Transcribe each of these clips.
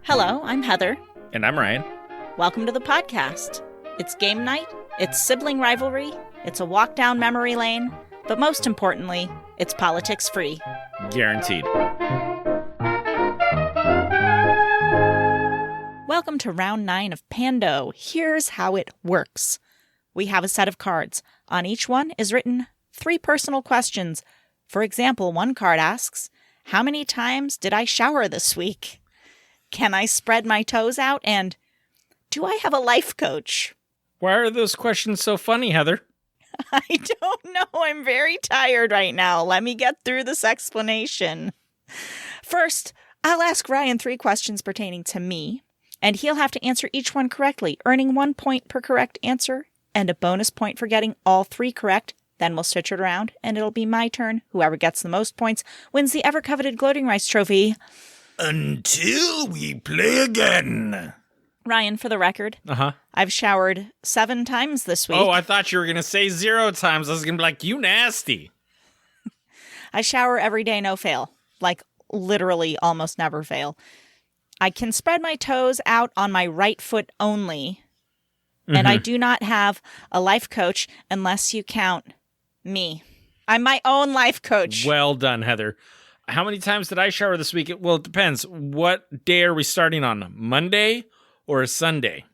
Hello, I'm Heather. And I'm Ryan. Welcome to the podcast. It's game night, it's sibling rivalry, it's a walk down memory lane, but most importantly, it's politics free. Guaranteed. Welcome to round 9 of Pando. Here's how it works. We have a set of cards. On each one is written 3 personal questions. For example, one card asks, how many times did I shower this week? Can I spread my toes out? And do I have a life coach? Why are those questions so funny, Heather? I don't know. I'm very tired right now. Let me get through this explanation. First, I'll ask Ryan 3 questions pertaining to me, and he'll have to answer each one correctly, earning 1 point per correct answer and a bonus point for getting all 3 correct. Then we'll switch it around, and it'll be my turn. Whoever gets the most points wins the ever-coveted gloating rice trophy. Until we play again. Ryan, for the record, I've showered 7 times this week. Oh, I thought you were going to say 0 times. I was going to be like, you nasty. I shower every day, no fail. Like, literally almost never fail. I can spread my toes out on my right foot only. And I do not have a life coach unless you count me. I'm my own life coach. Well done, Heather. How many times did I shower this week? Well, it depends. What day are we starting on? Monday or a Sunday?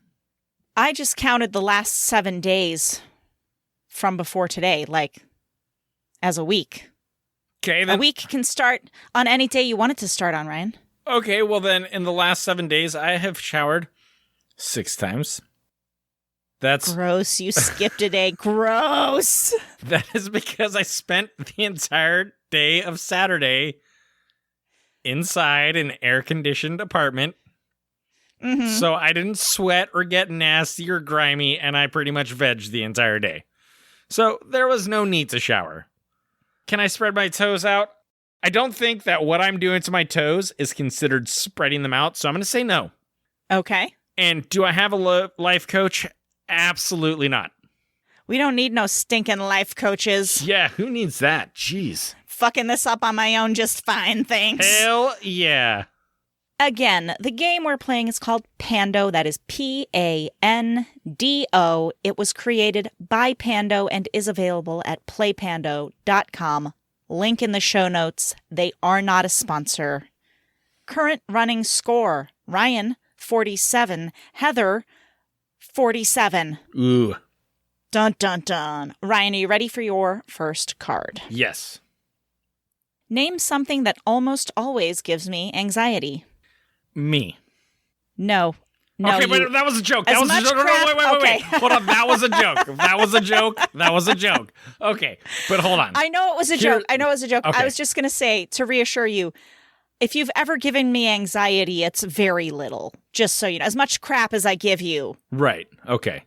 I just counted the last 7 days from before today, like, as a week. Okay, then. A week can start on any day you want it to start on, Ryan. Okay, well then, in the last 7 days, I have showered 6 times. That's gross. You skipped a day. Gross. That is because I spent the entire day of Saturday inside an air-conditioned apartment. So I didn't sweat or get nasty or grimy, and I pretty much vegged the entire day. So there was no need to shower. Can I spread my toes out? I don't think that what I'm doing to my toes is considered spreading them out, so I'm going to say no. Okay. And do I have a life coach? Absolutely not. We don't need no stinking life coaches. Yeah, who needs that? Jeez. Fucking this up on my own just fine, thanks. Hell yeah. Again, the game we're playing is called Pando. That is Pando. It was created by Pando and is available at playpando.com. Link in the show notes. They are not a sponsor. Current running score. Ryan, 47. Heather, 47. Ooh. Dun, dun, dun. Ryan, are you ready for your first card? Yes. Name something that almost always gives me anxiety. Me. No. Okay, but that was a joke. That was a joke. No, wait. Hold on. That was a joke. That was a joke. Okay, but hold on. I know it was a joke. Okay. I was just going to say, to reassure you, if you've ever given me anxiety, it's very little. Just so you know, as much crap as I give you. Right. Okay,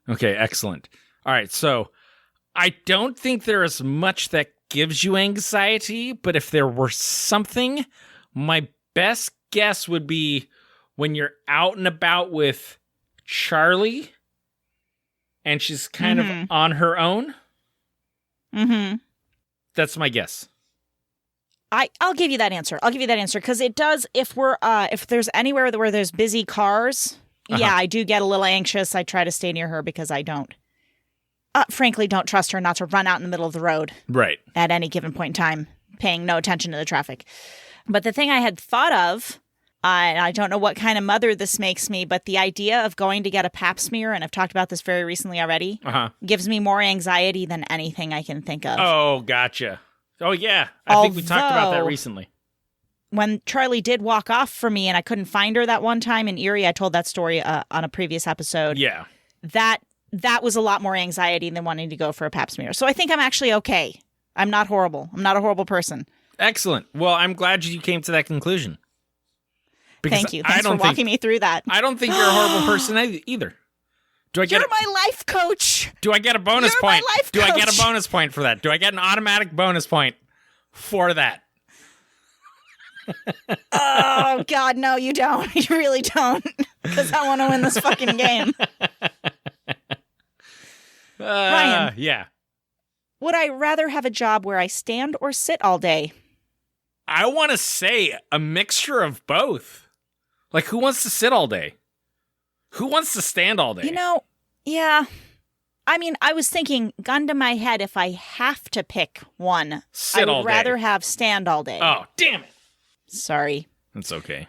excellent. All right, so I don't think there is much that gives you anxiety, but if there were something, my best guess would be when you're out and about with Charlie and she's kind of on her own. That's my guess. I'll give you that answer. Because it does, if there's anywhere where there's busy cars, yeah, I do get a little anxious. I try to stay near her because I frankly don't trust her not to run out in the middle of the road. Right. At any given point in time, paying no attention to the traffic. But the thing I had thought of, I don't know what kind of mother this makes me, but the idea of going to get a pap smear, and I've talked about this very recently already, gives me more anxiety than anything I can think of. Oh, gotcha. Oh, yeah. I think we talked about that recently. When Charlie did walk off from me and I couldn't find her that one time in Erie, I told that story on a previous episode. Yeah. That was a lot more anxiety than wanting to go for a pap smear. So I think I'm actually okay. I'm not horrible. I'm not a horrible person. Excellent. Well, I'm glad you came to that conclusion. Thank you. Thanks for walking me through that. I don't think you're a horrible person either. You're my life coach. Do I get a bonus point? My life coach. Do I get a bonus point for that? Do I get an automatic bonus point for that? Oh, God, no, you don't. You really don't. Because I want to win this fucking game. Ryan. Yeah. Would I rather have a job where I stand or sit all day? I want to say a mixture of both. Like, who wants to sit all day? Who wants to stand all day? You know, yeah. I mean, I was thinking, gun to my head, if I have to pick one, Sit I all would day. rather have stand all day. Oh, damn it. Sorry. That's okay.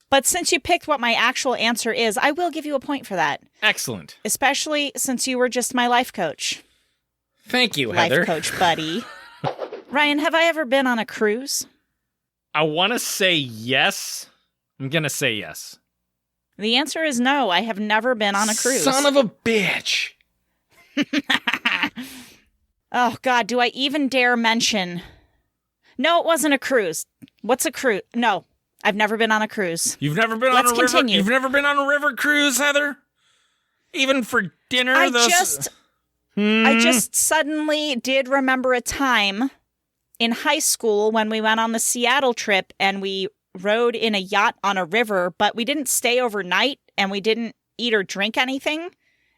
But since you picked what my actual answer is, I will give you a point for that. Excellent. Especially since you were just my life coach. Thank you, Heather. Life coach buddy. Ryan, have I ever been on a cruise? I want to say yes. I'm going to say yes. The answer is no. I have never been on a cruise. Son of a bitch. Oh, God, do I even dare mention? No, it wasn't a cruise. What's a cruise? No, I've never been on a cruise. You've never been Let's on a river? continue. You've never been on a river cruise, Heather? Even for dinner? I just suddenly did remember a time in high school when we went on the Seattle trip and we rode in a yacht on a river, but we didn't stay overnight and we didn't eat or drink anything.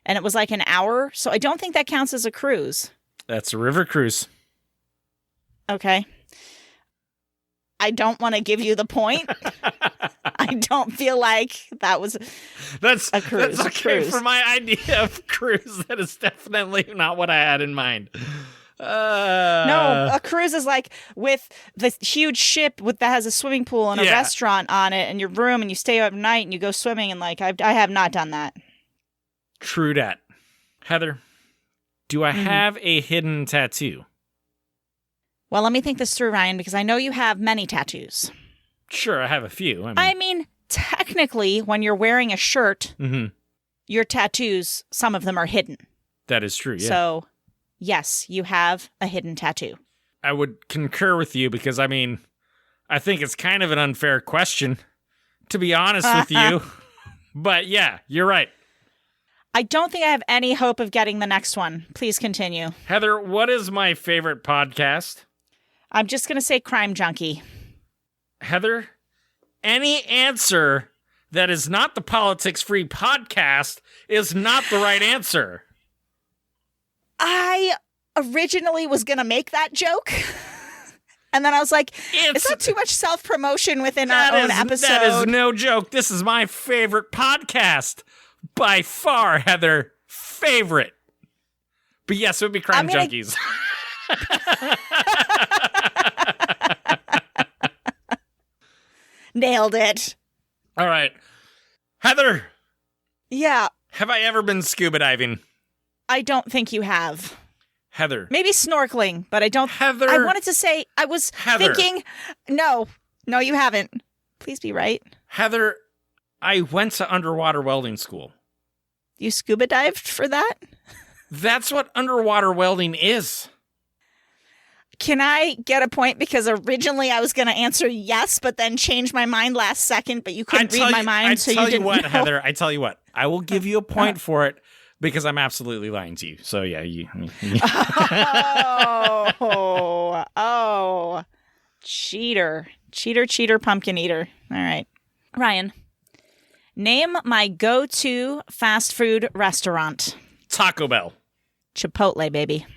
And it was like an hour. So I don't think that counts as a cruise. That's a river cruise. Okay. I don't want to give you the point. I don't feel like that was That's a cruise. That's okay for my idea of cruise. That is definitely not what I had in mind. No, a cruise is like with the huge ship that has a swimming pool and a restaurant on it and your room and you stay overnight and you go swimming and like I have not done that. True dat. Heather, do I have a hidden tattoo? Well, let me think this through, Ryan, because I know you have many tattoos. Sure, I have a few. I mean, technically, when you're wearing a shirt, your tattoos, some of them are hidden. That is true, yeah. So, yes, you have a hidden tattoo. I would concur with you because, I mean, I think it's kind of an unfair question, to be honest with you. But yeah, you're right. I don't think I have any hope of getting the next one. Please continue. Heather, what is my favorite podcast? I'm just going to say Crime Junkie. Heather, any answer that is not the Politics Free podcast is not the right answer. I originally was going to make that joke. And then I was like, is that too much self-promotion within our own episode? That is no joke. This is my favorite podcast. By far, Heather. Favorite. But yes, it would be Crime Junkies. Nailed it. All right. Heather. Yeah. Have I ever been scuba diving? I don't think you have. Heather. Maybe snorkeling, but I don't. Heather. I wanted to say, I was thinking, no, you haven't. Please be right. Heather, I went to underwater welding school. You scuba dived for that? That's what underwater welding is. Can I get a point? Because originally I was going to answer yes, but then changed my mind last second, but you couldn't read my mind, so you didn't know. I tell you what, Heather, I tell you what. I will give you a point for it because I'm absolutely lying to you. So, yeah. Oh. Cheater. Cheater, pumpkin eater. All right. Ryan, name my go-to fast food restaurant. Taco Bell. Chipotle, baby.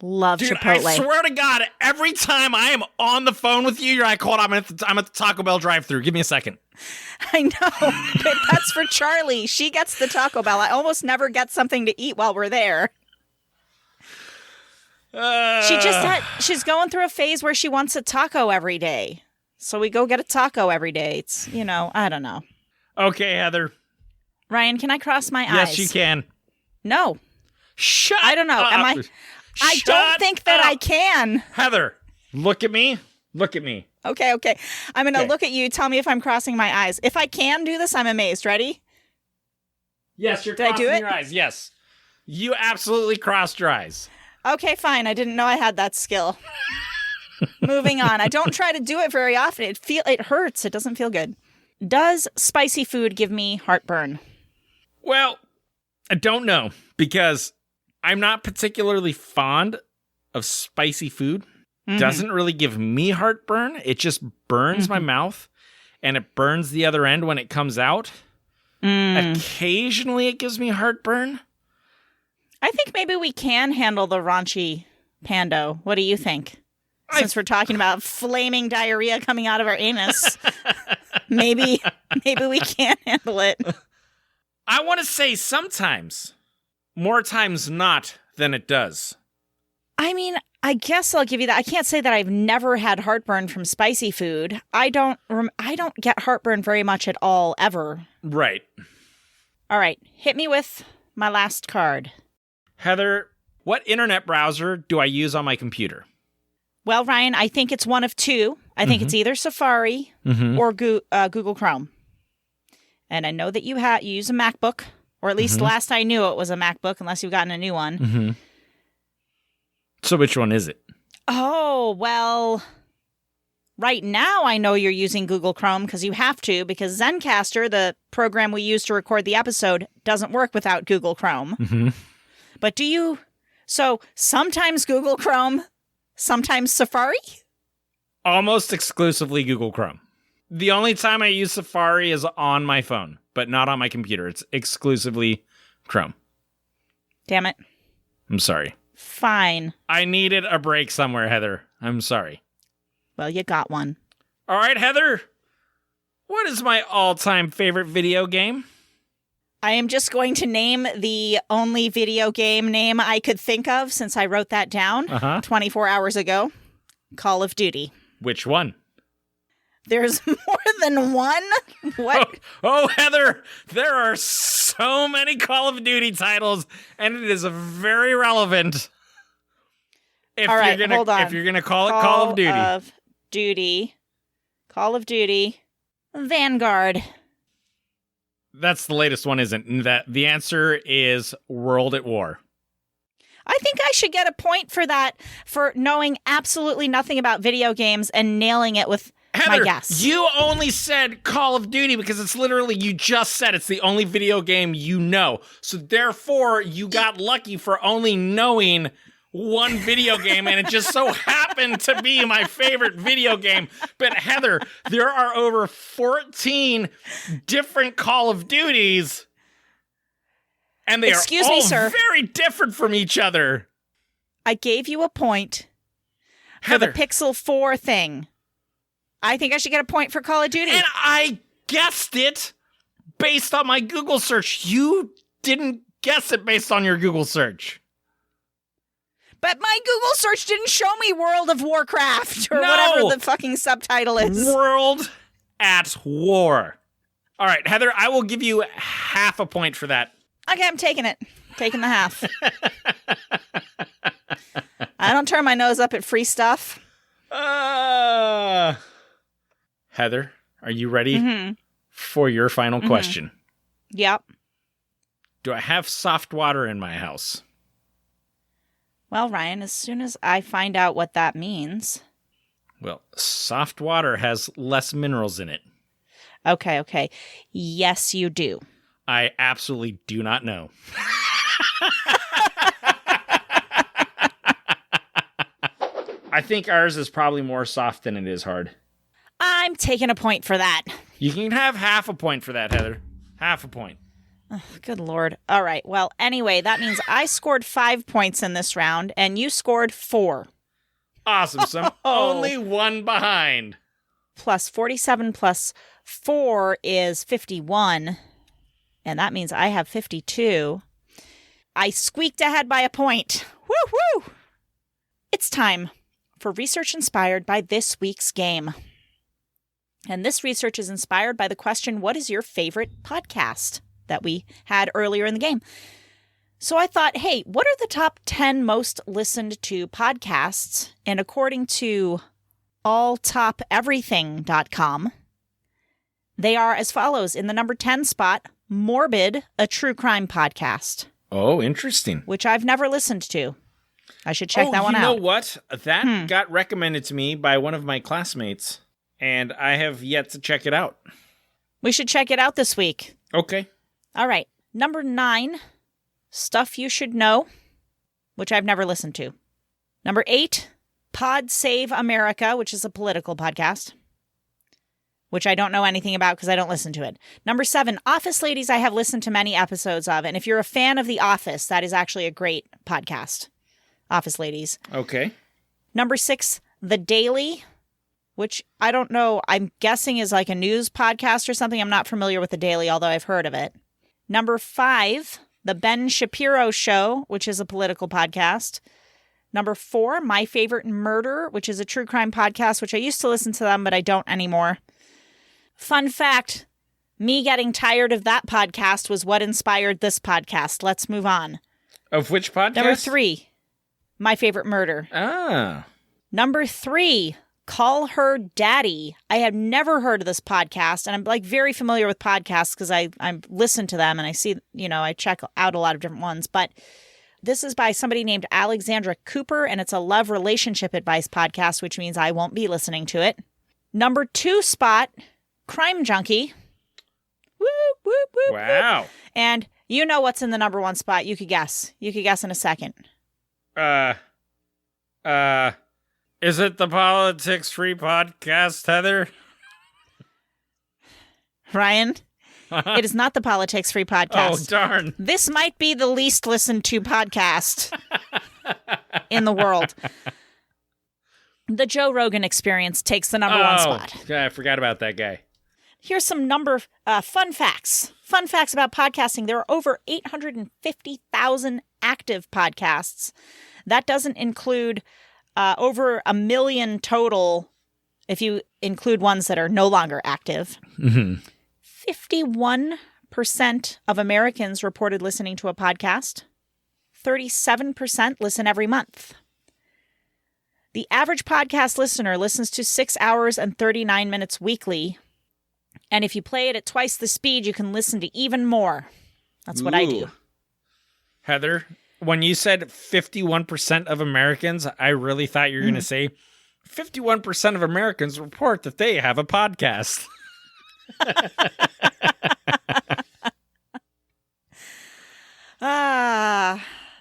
Love Dude, Chipotle. I swear to God, every time I am on the phone with you, you're like, hold on, I'm at the Taco Bell drive-thru. Give me a second. I know, but that's for Charlie. She gets the Taco Bell. I almost never get something to eat while we're there. She's going through a phase where she wants a taco every day. So we go get a taco every day. It's, I don't know. Okay, Heather. Ryan, can I cross my eyes? Yes, you can. No. Shut I don't know. up. I don't think that I can. Heather, look at me. Look at me. Okay. I'm going to look at you. Tell me if I'm crossing my eyes. If I can do this, I'm amazed. Ready? Yes, you're crossing your eyes. Yes. You absolutely crossed your eyes. Okay, fine. I didn't know I had that skill. Moving on. I don't try to do it very often. It hurts. It doesn't feel good. Does spicy food give me heartburn? Well, I don't know because I'm not particularly fond of spicy food. Doesn't really give me heartburn. It just burns my mouth and it burns the other end when it comes out. Occasionally it gives me heartburn. I think maybe we can handle the raunchy Pando. What do you think? Since we're talking about flaming diarrhea coming out of our anus, maybe we can't handle it. I want to say sometimes. More times not than it does. I mean, I guess I'll give you that. I can't say that I've never had heartburn from spicy food. I don't get heartburn very much at all, ever. Right. All right, hit me with my last card. Heather, what internet browser do I use on my computer? Well, Ryan, I think it's one of two. I think it's either Safari or Google Chrome. And I know that you use a MacBook, or at least last I knew it was a MacBook, unless you've gotten a new one. So which one is it? Oh, well, right now I know you're using Google Chrome because you have to, because Zencastr, the program we use to record the episode, doesn't work without Google Chrome. But do you... So sometimes Google Chrome, sometimes Safari? Almost exclusively Google Chrome. The only time I use Safari is on my phone, but not on my computer. It's exclusively Chrome. Damn it. I'm sorry. Fine. I needed a break somewhere, Heather. I'm sorry. Well, you got one. All right, Heather. What is my all-time favorite video game? I am just going to name the only video game name I could think of since I wrote that down 24 hours ago. Call of Duty. Which one? There's more than one? What? Oh, Heather, there are so many Call of Duty titles, and it is very relevant. All right, hold on. If you're going to call it Call of Duty. Call of Duty. Vanguard. That's the latest one, isn't that? The answer is World at War. I think I should get a point for that, for knowing absolutely nothing about video games and nailing it with Heather, my guess. You only said Call of Duty because it's literally, you just said it's the only video game you know. So therefore, you got lucky for only knowing one video game, and it just so happened to be my favorite video game. But Heather, there are over 14 different Call of Duties, and they Excuse are me, all sir. very different from each other. I gave you a point for Heather, the Pixel 4 thing. I think I should get a point for Call of Duty. and I guessed it based on my Google search. You didn't guess it based on your Google search. But my Google search didn't show me World of Warcraft or No. whatever the fucking subtitle is. World at War. All right, Heather, I will give you half a point for that. Okay, I'm taking it. Taking the half. I don't turn my nose up at free stuff. Heather, are you ready for your final question? Yep. Do I have soft water in my house? Well, Ryan, as soon as I find out what that means. Well, soft water has less minerals in it. Okay. Yes, you do. I absolutely do not know. I think ours is probably more soft than it is hard. I'm taking a point for that. You can have half a point for that, Heather. Half a point. Oh, good Lord. All right. Well, anyway, that means I scored 5 points in this round, and you scored 4. Awesome. So I'm only one behind. Plus 47 plus 4 is 51. And that means I have 52. I squeaked ahead by a point. Woo-hoo! It's time for research inspired by this week's game. And this research is inspired by the question, what is your favorite podcast? That we had earlier in the game. So I thought, hey, what are the top 10 most listened to podcasts? And according to alltopeverything.com, they are as follows. In the number 10 spot, Morbid, a true crime podcast. Oh, interesting. Which I've never listened to. I should check that one out. You know what? That got recommended to me by one of my classmates, and I have yet to check it out. We should check it out this week. Okay. All right. Number 9, Stuff You Should Know, which I've never listened to. Number 8, Pod Save America, which is a political podcast, which I don't know anything about because I don't listen to it. Number 7, Office Ladies, I have listened to many episodes of. And if you're a fan of The Office, that is actually a great podcast. Office Ladies. Okay. Number 6, The Daily, which I don't know, I'm guessing is like a news podcast or something. I'm not familiar with The Daily, although I've heard of it. Number 5, The Ben Shapiro Show, which is a political podcast. Number 4, My Favorite Murder, which is a true crime podcast, which I used to listen to them, but I don't anymore. Fun fact, me getting tired of that podcast was what inspired this podcast. Let's move on. Of which podcast? Number 3, My Favorite Murder. Ah. Number 3, Call Her Daddy. I have never heard of this podcast, and I'm like very familiar with podcasts because I listen to them and I see, I check out a lot of different ones. But this is by somebody named Alexandra Cooper, and it's a love relationship advice podcast, which means I won't be listening to it. Number 2 spot, Crime Junkie. Whoop, whoop, whoop, wow. whoop. And you know what's in the number 1 spot. You could guess. You could guess in a second. Is it the Politics Free podcast, Heather? Ryan, it is not the Politics Free podcast. Oh, darn. This might be the least listened to podcast in the world. The Joe Rogan Experience takes the number 1 spot. Yeah, I forgot about that guy. Here's some fun facts. Fun facts about podcasting. There are over 850,000 active podcasts. That doesn't include over 1 million total if you include ones that are no longer active. Mm-hmm. 51% of Americans reported listening to a podcast. 37% listen every month. The average podcast listener listens to 6 hours and 39 minutes weekly. And if you play it at twice the speed, you can listen to even more. That's what I do. Heather, when you said 51% of Americans, I really thought you were going to say 51% of Americans report that they have a podcast.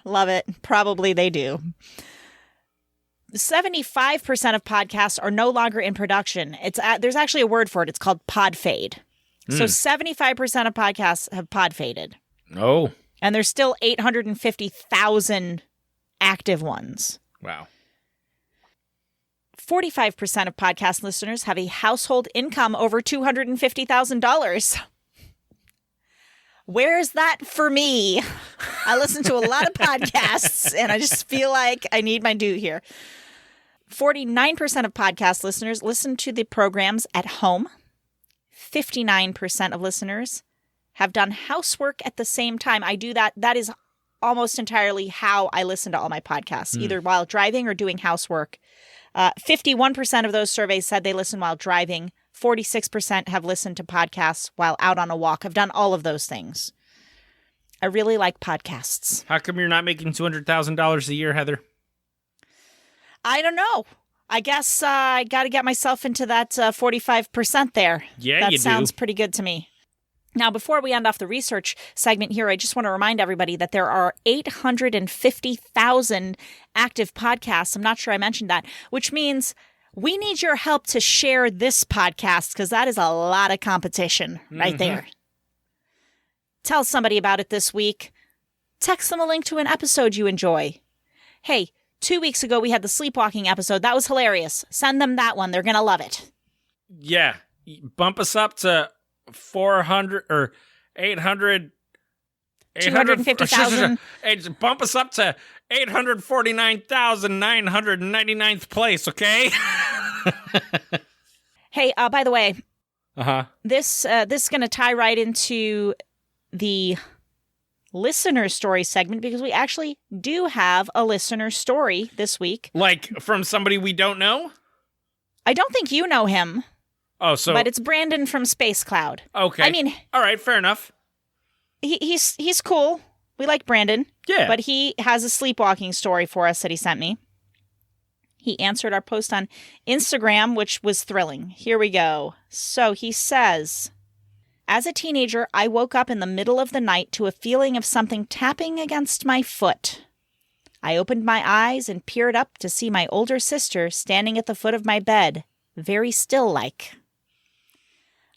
Love it. Probably they do. 75% of podcasts are no longer in production. There's actually a word for it. It's called pod fade. So 75% of podcasts have pod faded. Oh. And there's still 850,000 active ones. Wow. 45% of podcast listeners have a household income over $250,000. Where's that for me? I listen to a lot of podcasts, and I just feel like I need my due here. 49% of podcast listeners listen to the programs at home. 59% of listeners have done housework at the same time. I do that. That is almost entirely how I listen to all my podcasts, either while driving or doing housework. 51% of those surveys said they listen while driving. 46% have listened to podcasts while out on a walk. I've done all of those things. I really like podcasts. How come you're not making $200,000 a year, Heather? I don't know. I guess I got to get myself into that 45% there. Yeah, that you do. That sounds pretty good to me. Now, before we end off the research segment here, I just want to remind everybody that there are 850,000 active podcasts. I'm not sure I mentioned that, which means we need your help to share this podcast because that is a lot of competition right there. Tell somebody about it this week. Text them a link to an episode you enjoy. Hey, 2 weeks ago we had the sleepwalking episode. That was hilarious. Send them that one. They're going to love it. Yeah. Bump us up to 400 or 800. 250,000. Bump us up to 849,999th place, okay? Hey, by the way, Uh-huh. this is going to tie right into the listener story segment because we actually do have a listener story this week. Like from somebody we don't know? I don't think you know him. Oh, so... But it's Brandon from Space Cloud. Okay. I mean... All right, fair enough. He's cool. We like Brandon. Yeah. But he has a sleepwalking story for us that he sent me. He answered our post on Instagram, which was thrilling. Here we go. So he says, as a teenager, I woke up in the middle of the night to a feeling of something tapping against my foot. I opened my eyes and peered up to see my older sister standing at the foot of my bed, very still-like.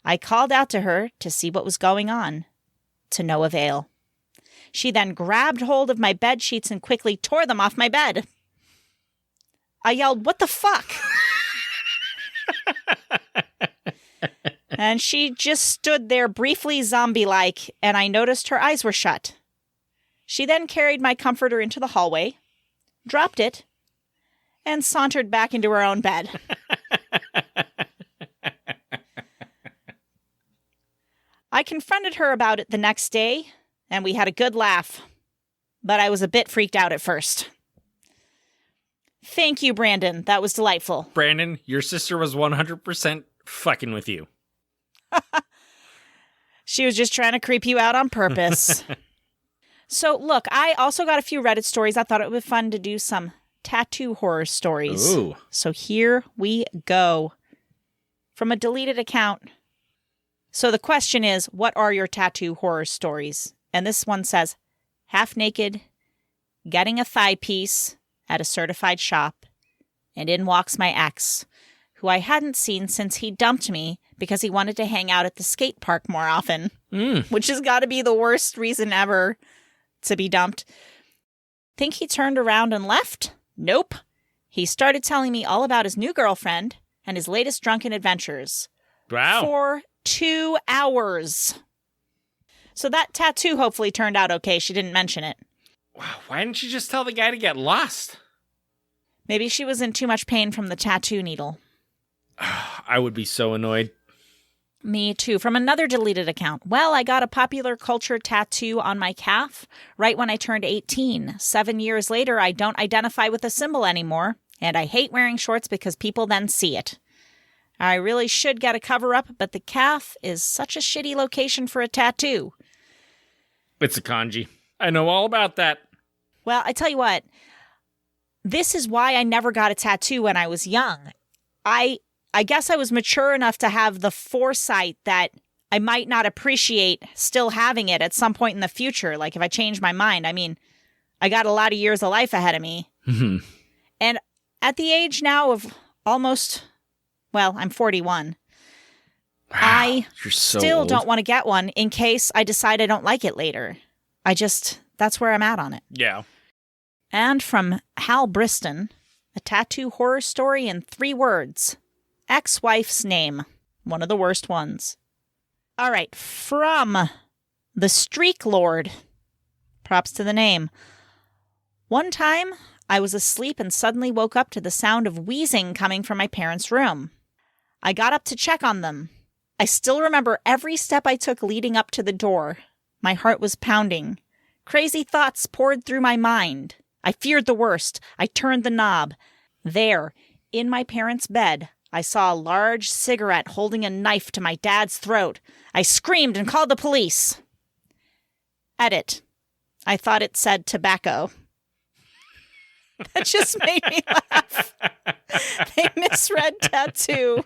I called out to her to see what was going on. To no avail. She then grabbed hold of my bed sheets and quickly tore them off my bed. I yelled, "What the fuck?" And she just stood there briefly zombie-like, and I noticed her eyes were shut. She then carried my comforter into the hallway, dropped it, and sauntered back into her own bed. I confronted her about it the next day, and we had a good laugh. But I was a bit freaked out at first. Thank you, Brandon. That was delightful. Brandon, your sister was 100% fucking with you. She was just trying to creep you out on purpose. So, look, I also got a few Reddit stories. I thought it would be fun to do some tattoo horror stories. Ooh. So here we go. From a deleted account. So the question is, what are your tattoo horror stories? And this one says, half naked, getting a thigh piece at a certified shop, and in walks my ex, who I hadn't seen since he dumped me because he wanted to hang out at the skate park more often, which has got to be the worst reason ever to be dumped. Think he turned around and left? Nope. He started telling me all about his new girlfriend and his latest drunken adventures. Wow. For 2 hours. So that tattoo hopefully turned out okay. She didn't mention it. Wow, why didn't you just tell the guy to get lost? Maybe she was in too much pain from the tattoo needle. I would be so annoyed. Me too. From another deleted account. Well, I got a popular culture tattoo on my calf right when I turned 18. 7 years later, I don't identify with the symbol anymore, and I hate wearing shorts because people then see it. I really should get a cover-up, but the calf is such a shitty location for a tattoo. It's a kanji. I know all about that. Well, I tell you what, this is why I never got a tattoo when I was young. I guess I was mature enough to have the foresight that I might not appreciate still having it at some point in the future. Like if I change my mind, I mean, I got a lot of years of life ahead of me. Mm-hmm. And at the age now of almost, well, I'm 41. Wow, I you're so still old. don't want to get one in case I decide I don't like it later. That's where I'm at on it. Yeah. And from Hal Briston, a tattoo horror story in 3 words. Ex-wife's name. One of the worst ones. All right, from the Streak Lord. Props to the name. One time, I was asleep and suddenly woke up to the sound of wheezing coming from my parents' room. I got up to check on them. I still remember every step I took leading up to the door. My heart was pounding. Crazy thoughts poured through my mind. I feared the worst. I turned the knob. There, in my parents' bed, I saw a large cigarette holding a knife to my dad's throat. I screamed and called the police. Edit. I thought it said tobacco. That just made me laugh. They misread tattoo.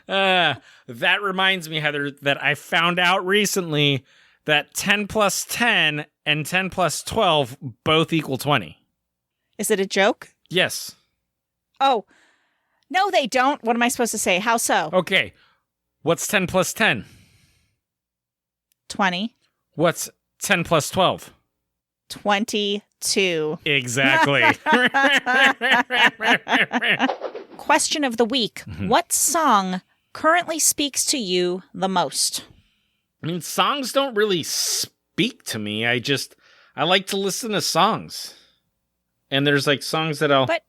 That reminds me, Heather, that I found out recently that 10 plus 10 and 10 plus 12 both equal 20. Is it a joke? Yes. Oh, no, they don't. What am I supposed to say? How so? Okay. What's 10 plus 10? 20. What's 10 plus 12? 22. Exactly. Question of the week. Mm-hmm. What song currently speaks to you the most? I mean, songs don't really speak to me. I like to listen to songs. And there's like songs that I'll... But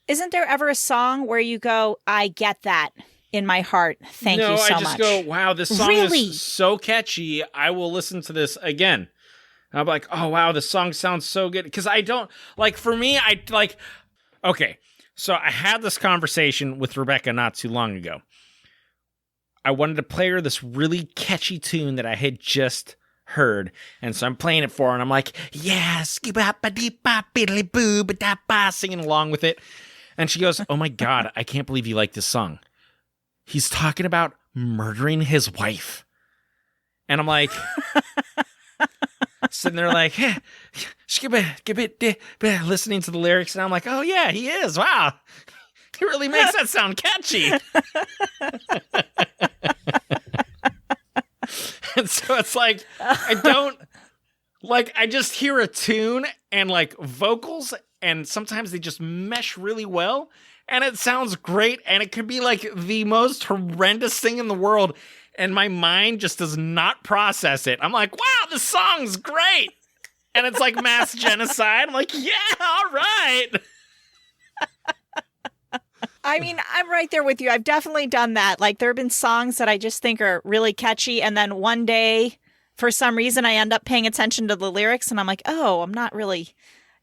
isn't there ever a song where you go, I get that in my heart. Thank you so much. No, I just go, wow, this song is so catchy. I will listen to this again. And I'm like, oh, wow, the song sounds so good. Because I don't, like, for me, okay. So I had this conversation with Rebecca not too long ago. I wanted to play her this really catchy tune that I had just heard. And so I'm playing it for her, and I'm like, yeah, singing along with it. And she goes, oh my God, I can't believe you like this song. He's talking about murdering his wife. And I'm like, sitting there like, listening to the lyrics. And I'm like, oh yeah, he is. Wow. He really makes that sound catchy. And so it's like, I just hear a tune and like vocals, and sometimes they just mesh really well. and it sounds great, and it could be like the most horrendous thing in the world, and my mind just does not process it. I'm like, wow, this song's great. And it's like mass genocide. I'm like, yeah, all right. I mean, I'm right there with you. I've definitely done that. Like, there have been songs that I just think are really catchy, and then one day, for some reason, I end up paying attention to the lyrics, and I'm like, oh, I'm not really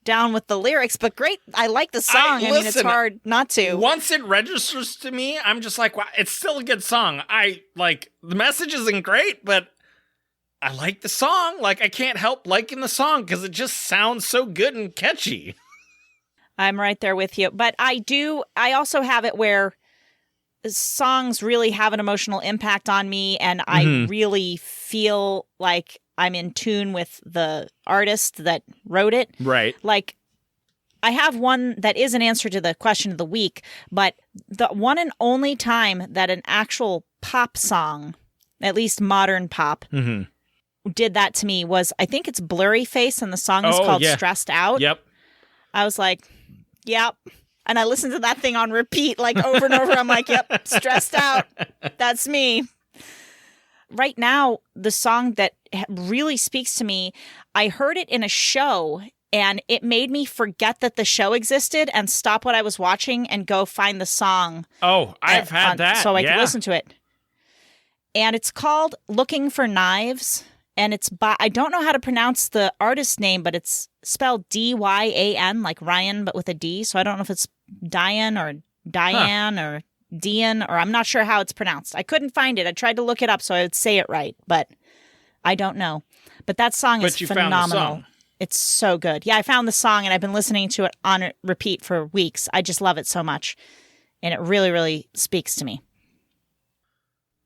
down with the lyrics, but great. I like the song. I mean, it's hard not to. Once it registers to me, I'm just like, wow, it's still a good song. I like, the message isn't great, but I like the song. Like, I can't help liking the song because it just sounds so good and catchy. I'm right there with you. But I also have it where songs really have an emotional impact on me, and I really feel like I'm in tune with the artist that wrote it. Right. Like, I have one that is an answer to the question of the week, but the one and only time that an actual pop song, at least modern pop, did that to me was, I think it's Blurry Face, and the song is called Stressed Out. Yep. I was like, yep. And I listened to that thing on repeat, like over and over. I'm like, yep, stressed out. That's me. Right now, the song that really speaks to me, I heard it in a show, and it made me forget that the show existed and stop what I was watching and go find the song. Oh, I've had that. So I could listen to it. And it's called Looking for Knives. And it's by, I don't know how to pronounce the artist name, but it's spelled D-Y-A-N, like Ryan, but with a D. So I don't know if it's Diane or Diane or Dian, or I'm not sure how it's pronounced. I couldn't find it. I tried to look it up so I would say it right, but I don't know. But that song is phenomenal. Found the song. It's so good. Yeah, I found the song, and I've been listening to it on repeat for weeks. I just love it so much. And it really, really speaks to me.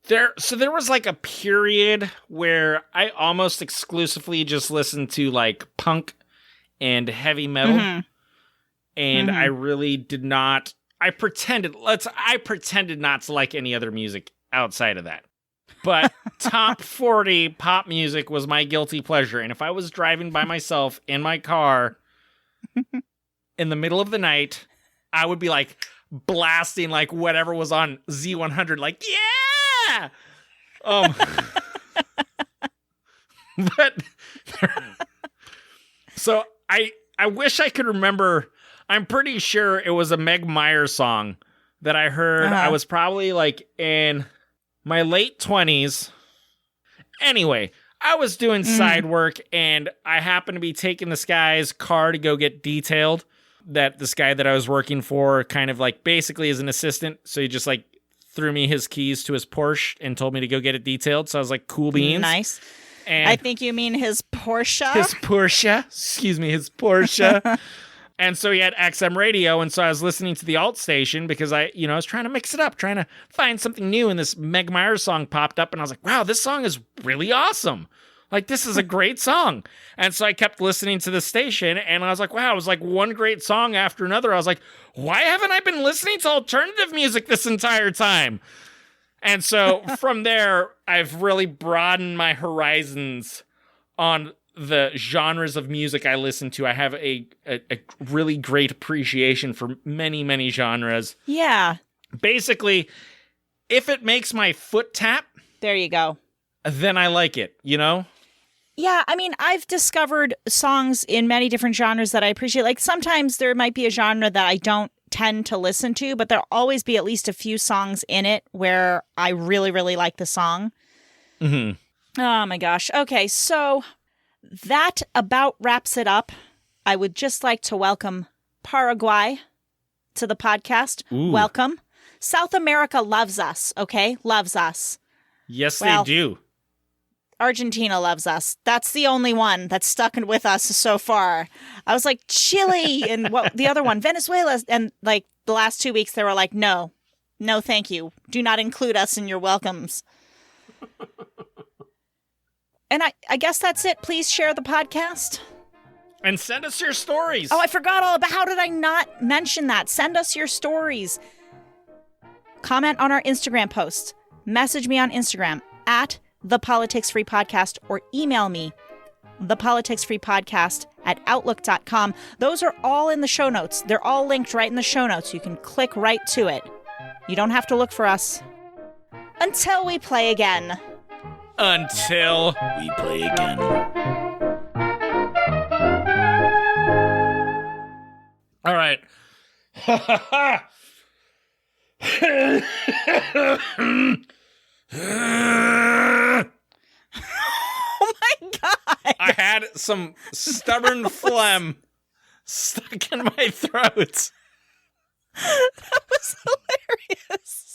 There was like a period where I almost exclusively just listened to like punk and heavy metal. And I really did not, I pretended not to like any other music outside of that. But top 40 pop music was my guilty pleasure. And if I was driving by myself in my car in the middle of the night, I would be like blasting like whatever was on Z100, like, yeah! But so I wish I could remember. I'm pretty sure it was a Meg Myers song that I heard. I was probably like in my late 20s. Anyway, I was doing side work, and I happened to be taking this guy's car to go get detailed. That this guy that I was working for kind of like basically is an assistant. So he just like threw me his keys to his Porsche and told me to go get it detailed. So I was like, cool beans. Nice. And I think you mean his Porsche. His Porsche. Excuse me, his Porsche. And so he had XM radio, and so I was listening to the alt station because I was trying to mix it up, trying to find something new, and this Meg Myers song popped up, and I was like, wow, this song is really awesome. Like, this is a great song. And so I kept listening to the station, and I was like, wow, it was like one great song after another. I was like, why haven't I been listening to alternative music this entire time? And so from there, I've really broadened my horizons on the genres of music I listen to. I have a really great appreciation for many, many genres. Yeah. Basically, if it makes my foot tap, there you go, then I like it, Yeah, I mean, I've discovered songs in many different genres that I appreciate. Like, sometimes there might be a genre that I don't tend to listen to, but there'll always be at least a few songs in it where I really, really like the song. Oh my gosh. Okay, so that about wraps it up. I would just like to welcome Paraguay to the podcast. Ooh. Welcome. South America loves us, okay? Loves us. Yes, they do. Argentina loves us. That's the only one that's stuck with us so far. I was like, Chile and what the other one, Venezuela. And like the last 2 weeks, they were like, no, thank you. Do not include us in your welcomes. And I guess that's it. Please share the podcast. And send us your stories. Oh, I forgot all about, how did I not mention that? Send us your stories. Comment on our Instagram post. Message me on Instagram at The Politics Free Podcast, or email me thepoliticsfreepodcast@outlook.com. Those are all in the show notes. They're all linked right in the show notes. You can click right to it. You don't have to look for us. Until we play again. Until we play again. All right. Oh my God. I had some stubborn phlegm stuck in my throat. That was hilarious.